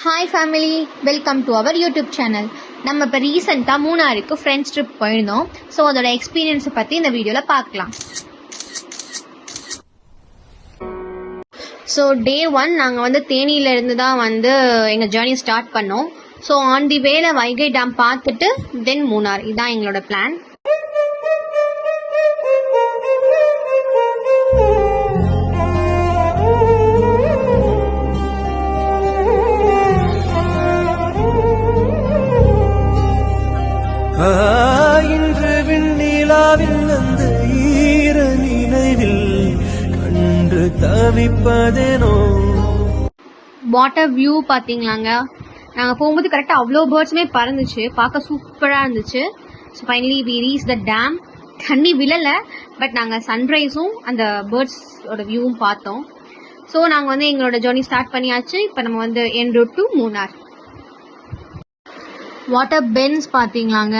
Hi family, welcome to our YouTube channel. நம்ம இப்போ ரீசெண்டாக மூணாருக்கு ஃப்ரெண்ட்ஸ் ட்ரிப் போயிருந்தோம். ஸோ அதோட எக்ஸ்பீரியன்ஸை பற்றி இந்த வீடியோவில் பார்க்கலாம். ஸோ டே 1 நாங்கள் தேனியிலேருந்து தான் எங்கள் ஜேர்னி ஸ்டார்ட் பண்ணோம். ஸோ ஆன் தி வேல வைகை டேம் பார்த்துட்டு தென் மூணார், இதுதான் எங்களோட பிளான். இன்று விண்ணிலாவில் அந்த ஈர நினைவில் கண்டு தவிப்பதேனோ. வாட்டர் வியூ பார்த்தீங்களாங்க, நாங்கள் போகும்போது கரெக்டாக அவ்வளோ பேர்ட்ஸுமே பறந்துச்சு, பார்க்க சூப்பராக இருந்துச்சு. So finally we reach the dam. தண்ணி விழலை, பட் நாங்கள் சன்ரைஸும் அந்த பேர்ட்ஸோட வியூவும் பார்த்தோம். ஸோ நாங்கள் எங்களோட ஜேர்னி ஸ்டார்ட் பண்ணியாச்சு. இப்போ நம்ம என் route to Munnar. Water bends பார்த்தீங்களாங்க,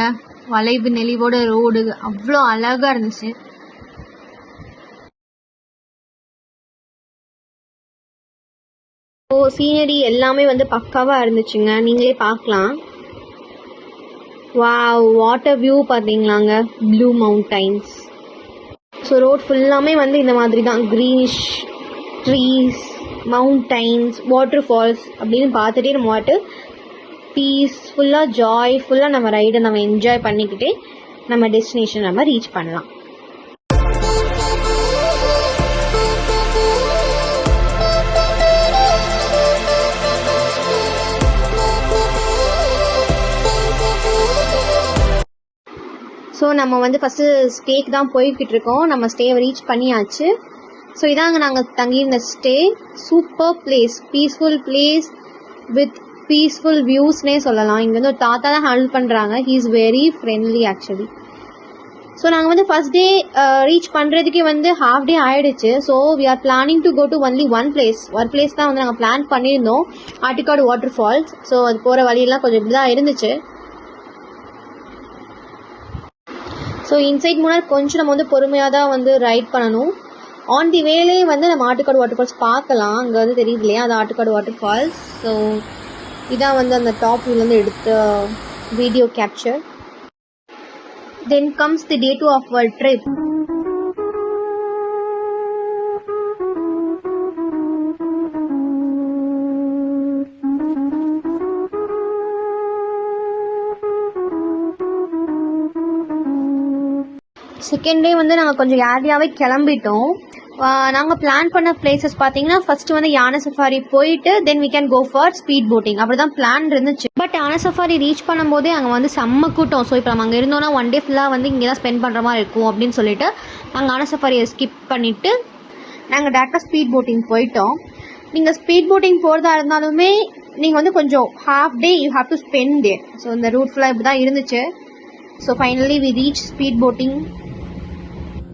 வளைவு நெளிவோட ரோடு அவ்வளோ அழகாக இருந்துச்சு. ஸோ சீனரி எல்லாமே பக்காவாக இருந்துச்சுங்க, நீங்களே பார்க்கலாம். வாவ், வாட்டர் வியூ பார்த்தீங்களாங்க, ப்ளூ மவுண்டைன்ஸ். ஸோ ரோட் ஃபுல்லாமே இந்த மாதிரி தான், greenish trees, mountains, water falls அப்படின்னு பார்த்துட்டே நம்ம பீஸ்ஃபுல்லாக ஜாய்ஃபுல்லாக நம்ம ரைடை நம்ம என்ஜாய் பண்ணிக்கிட்டே நம்ம டெஸ்டினேஷன் நம்ம ரீச் பண்ணலாம். ஸோ நம்ம ஃபஸ்ட்டு ஸ்டேக்கு தான் போய்கிட்டு இருக்கோம். நம்ம ஸ்டேவை ரீச் பண்ணியாச்சு. ஸோ இதாங்க நாங்கள் தங்கியிருந்த stay. Super place, peaceful place with peaceful வியூஸ்னே சொல்லலாம். இங்கே ஒரு தாத்தா தான் ஹேண்டில் பண்ணுறாங்க. He is very friendly actually. So நாங்கள் ஃபர்ஸ்ட் டே ரீச் பண்ணுறதுக்கே ஹாஃப் டே ஆகிடுச்சு. So we are planning to go to only one place தான் நாங்கள் பிளான் பண்ணியிருந்தோம், ஆட்டிக்காடு வாட்டர் ஃபால்ஸ். ஸோ அது போகிற வழியெல்லாம் கொஞ்சம் இப்படி தான் இருந்துச்சு. ஸோ இன்சைட் மூணார் கொஞ்சம் நம்ம பொறுமையாக தான் ரைட் பண்ணணும். ஆன் தி வேலே நம்ம ஆட்டுக்காடு வாட்டர் ஃபால்ஸ் பார்க்கலாம். அங்கே தெரியுது இல்லையா, அது ஆட்டுக்காடு வாட்டர் ஃபால்ஸ். ஸோ இதான் அந்த டாப் வியூலேருந்து எடுத்த video capture. Then comes the day 2 of our trip. Second day நாங்கள் கொஞ்சம் ஏர்லியாகவே கிளம்பிட்டோம். நாங்கள் பிளான் பண்ண பிளேசஸ் பார்த்தீங்கன்னா ஃபர்ஸ்ட் யானை சஃபாரி போயிட்டு then we can go for speed boating, அப்படி தான் பிளான் இருந்துச்சு. பட் யானை சஃபாரி ரீச் பண்ணும்போதே அங்கே செம்ம கூட்டம். ஸோ இப்போ நம்ம அங்கே இருந்தோம்னா ஒன் டே ஃபுல்லாக இங்கே தான் ஸ்பெண்ட் பண்ணுற மாதிரி இருக்கும் அப்படின்னு சொல்லிட்டு நாங்கள் யானை சஃபாரியை ஸ்கிப் பண்ணிவிட்டு நாங்கள் டேரெக்டாக ஸ்பீட் போட்டிங் போயிட்டோம். நீங்கள் ஸ்பீட் போட்டிங் போகிறதா இருந்தாலுமே நீங்கள் கொஞ்சம் half day you have to spend there. So இந்த ரூட் ஃபுல்லாக இப்படி தான் இருந்துச்சு. So finally we reach speed boating.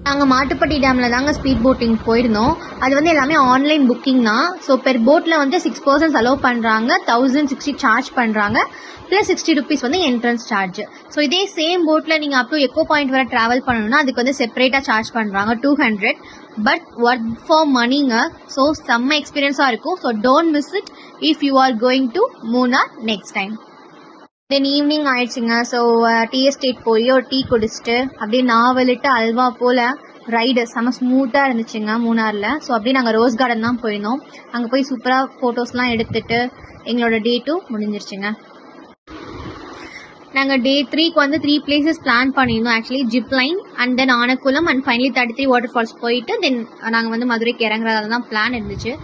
நாங்கள் மாட்டுப்பட்டி டேமில் தாங்க ஸ்பீட் போட்டிங் போயிருந்தோம். அது எல்லாமே ஆன்லைன் புக்கிங் தான். ஸோ பெர் போட்டில் 6 பர்சன்ஸ் அலோவ் பண்ணுறாங்க, 1060 சார்ஜ் பண்ணுறாங்க, plus 60 rupees entrance charge. So இதே சேம் போட்டில் நீங்கள் அப் டு எக்கோ பாயிண்ட் வரை ட்ராவல் பண்ணணும்னா அதுக்கு செப்பரேட்டாக சார்ஜ் பண்ணுறாங்க 200. But worth for மணிங்க. ஸோ செம்ம எக்ஸ்பீரியன்ஸாக இருக்கும். So don't miss it if you are going to Munnar next time. Then evening ஆயிடுச்சுங்க. ஸோ டீ எஸ்டேட் போய் ஒரு டீ குடிச்சிட்டு அப்படியே நாவலிட்டு அல்வா போல் ரைடு செம்ம ஸ்மூத்தாக இருந்துச்சுங்க மூணாரில். ஸோ அப்படியே நாங்கள் ரோஸ் கார்டன் தான் போயிருந்தோம். அங்கே போய் சூப்பராக ஃபோட்டோஸ்லாம் எடுத்துட்டு எங்களோட டே 2 முடிஞ்சிருச்சுங்க. நாங்கள் டே 3க்கு 3 பிளேசஸ் பிளான் பண்ணியிருந்தோம் actually. Zip line and then Anakulam and finally 33 water falls போயிட்டு தென் நாங்கள் மதுரைக்கு இறங்குறதா தான் பிளான் இருந்துச்சு.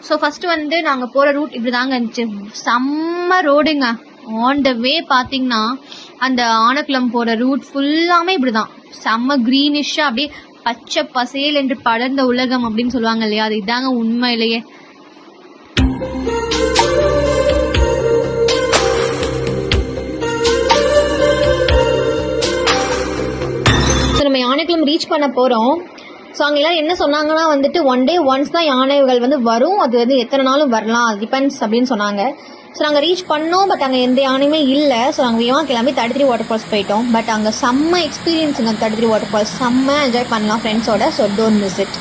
ஸோ ஃபஸ்ட்டு நாங்கள் போகிற ரூட் இப்படி தாங்க இருந்துச்சு. செம்ம ரோடுங்க. ஆன் த வே பார்த்தீங்கன்னா அந்த ஆனக்குளம் போகிற ரூட் ஃபுல்லாமே இப்படி தான் செம்ம க்ரீனிஷாக அப்படியே பச்சை பசேல் என்று படர்ந்த உலகம் அப்படின்னு சொல்லுவாங்க இல்லையா, அது இதாங்க உண்மையிலேயே. ஸோ நம்ம யானைக்குளம் ரீச் பண்ண போகிறோம். ஸோ அங்கெல்லாம் என்ன சொன்னாங்கன்னா ஒன் டே ஒன்ஸ் தான் யானைகள் வரும், அது எத்தனை நாளும் வரலாம், அது டிபெண்ட்ஸ் அப்படின்னு சொன்னாங்க. ஸோ நாங்கள் ரீச் பண்ணோம், பட் அங்கே எந்த யானையுமே இல்லை. ஸோ நாங்கள் வேகமாக கிளம்பி 33 வாட்டர் ஃபால்ஸ் போயிட்டோம். பட் அங்கே செம்ம எக்ஸ்பீரியன்ஸுங்க. 33 வாட்டர் ஃபால்ஸ் செம்ம என்ஜாய் பண்ணலாம் ஃப்ரெண்ட்ஸோட. So don't miss it.